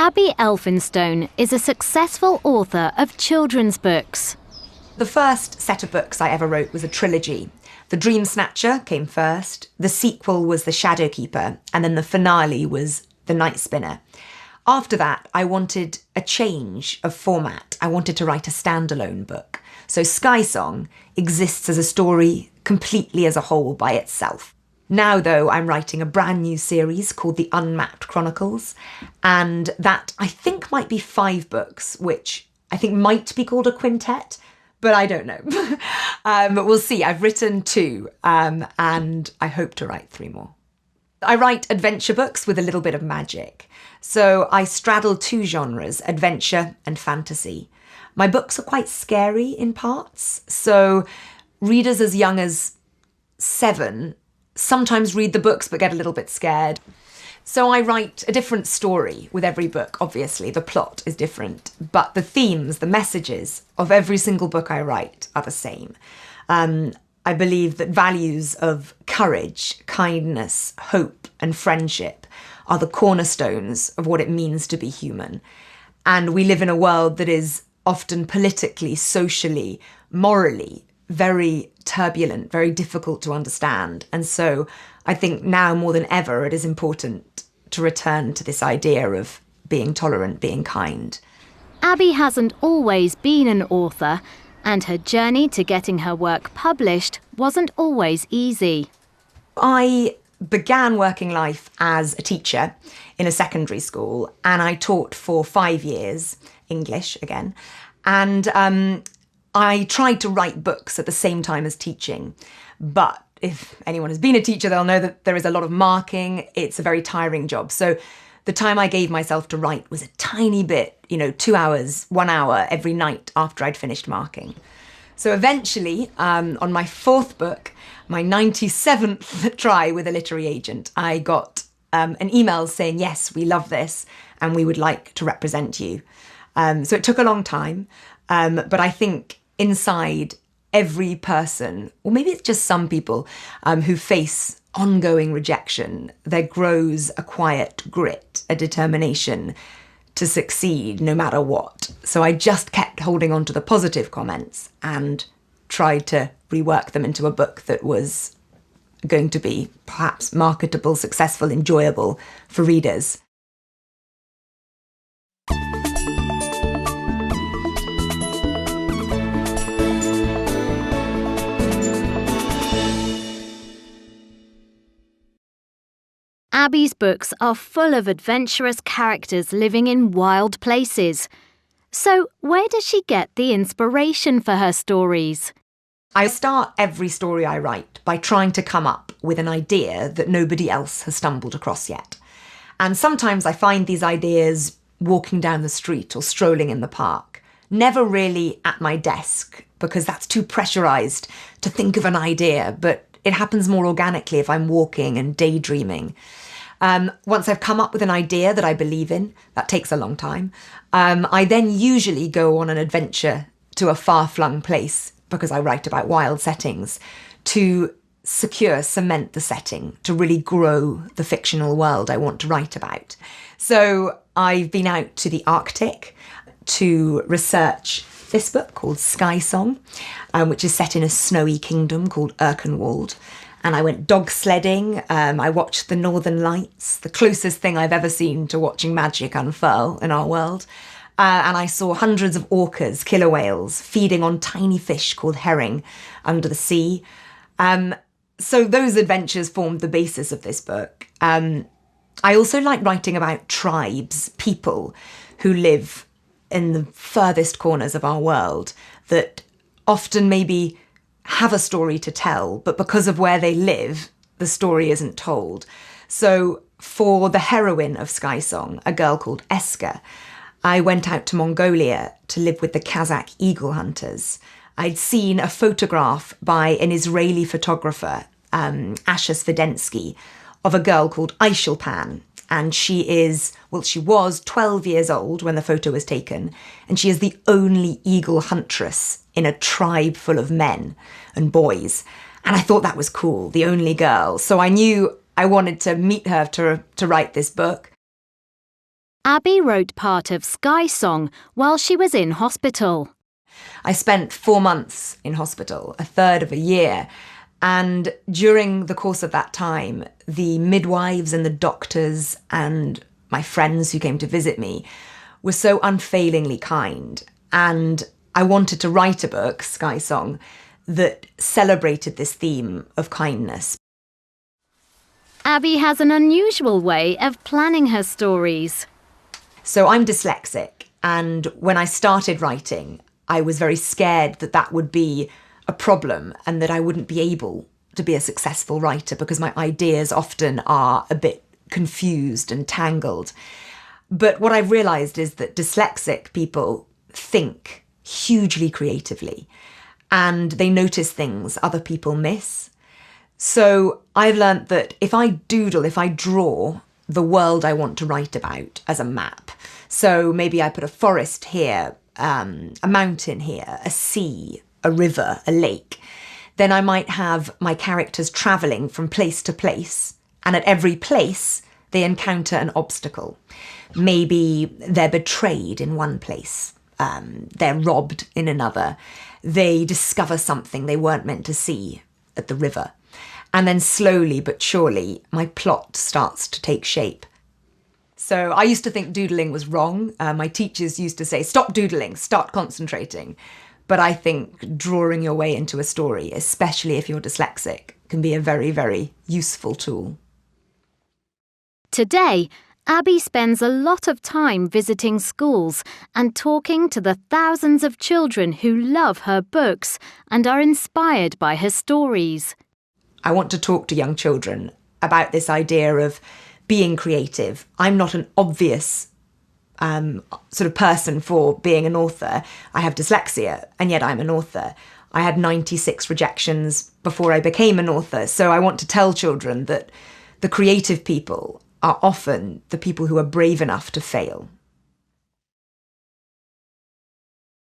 Abby Elphinstone is a successful author of children's books. The first set of books I ever wrote was a trilogy. The Dream Snatcher came first, the sequel was The Shadow Keeper, and then the finale was The Night Spinner. After that, I wanted a change of format. I wanted to write a standalone book. So Sky Song exists as a story completely as a whole by itself. Now, though, I'm writing a brand new series called The Unmapped Chronicles, and that I think might be 5 books, which I think might be called a quintet, but I don't know. But we'll see. I've written 2, and I hope to write 3 more. I write adventure books with a little bit of magic. So I straddle 2 genres, adventure and fantasy. My books are quite scary in parts, so readers as young as 7 sometimes read the books but get a little bit scared. So I write a different story with every book, obviously. The plot is different, but the themes, the messages of every single book I write are the same. I believe that values of courage, kindness, hope, and friendship are the cornerstones of what it means to be human. And we live in a world that is often politically, socially, morally, very turbulent, very difficult to understand. And so I think now more than ever, it is important to return to this idea of being tolerant, being kind. Abby hasn't always been an author, and her journey to getting her work published wasn't always easy. I began working life as a teacher in a secondary school, and I taught for 5 years, English again, and I tried to write books at the same time as teaching. But if anyone has been a teacher, they'll know that there is a lot of marking. It's a very tiring job. So the time I gave myself to write was a tiny bit, 2 hours, 1 hour every night after I'd finished marking. So eventually, on my 4th book, my 97th try with a literary agent, I got an email saying, yes, we love this and we would like to represent you. So it took a long time, but I think inside every person, or maybe it's just some people who face ongoing rejection, there grows a quiet grit, a determination to succeed no matter what. So I just kept holding on to the positive comments and tried to rework them into a book that was going to be perhaps marketable, successful, enjoyable for readers. Abby's books are full of adventurous characters living in wild places. So where does she get the inspiration for her stories? I start every story I write by trying to come up with an idea that nobody else has stumbled across yet. And sometimes I find these ideas walking down the street or strolling in the park. Never really at my desk, because that's too pressurized to think of an idea, but it happens more organically if I'm walking and daydreaming. Once I've come up with an idea that I believe in, that takes a long time, I then usually go on an adventure to a far-flung place, because I write about wild settings, to cement the setting, to really grow the fictional world I want to write about. So I've been out to the Arctic to research this book called Sky Song, which is set in a snowy kingdom called Erkenwald. And I went dog sledding, I watched the Northern Lights, the closest thing I've ever seen to watching magic unfurl in our world. And I saw hundreds of orcas, killer whales, feeding on tiny fish called herring under the sea. So those adventures formed the basis of this book. I also like writing about tribes, people who live in the furthest corners of our world that often maybe have a story to tell, but because of where they live, the story isn't told. So for the heroine of Sky Song, a girl called Eska, I went out to Mongolia to live with the Kazakh eagle hunters. I'd seen a photograph by an Israeli photographer, Asher Svidensky, of a girl called Aishulpan. And she was 12 years old when the photo was taken, and she is the only eagle huntress in a tribe full of men and boys. And I thought that was cool, the only girl. So I knew I wanted to meet her to write this book. Abby wrote part of Sky Song while she was in hospital. I spent 4 months in hospital, a third of a year. And during the course of that time, the midwives and the doctors and my friends who came to visit me were so unfailingly kind. And I wanted to write a book, Sky Song, that celebrated this theme of kindness. Abby has an unusual way of planning her stories. So I'm dyslexic, and when I started writing, I was very scared that that would be a problem and that I wouldn't be able to be a successful writer because my ideas often are a bit confused and tangled. But what I've realised is that dyslexic people think hugely creatively and they notice things other people miss. So I've learnt that if I doodle, if I draw the world I want to write about as a map, so maybe I put a forest here, a mountain here, a sea, a river, a lake, then I might have my characters travelling from place to place, and at every place they encounter an obstacle. Maybe they're betrayed in one place, they're robbed in another, they discover something they weren't meant to see at the river. And then slowly but surely, my plot starts to take shape. So I used to think doodling was wrong. My teachers used to say, stop doodling, start concentrating. But I think drawing your way into a story, especially if you're dyslexic, can be a very, very useful tool. Today, Abby spends a lot of time visiting schools and talking to the thousands of children who love her books and are inspired by her stories. I want to talk to young children about this idea of being creative. I'm not an obvious sort of person for being an author. I have dyslexia, and yet I'm an author. I had 96 rejections before I became an author. So I want to tell children that the creative people are often the people who are brave enough to fail.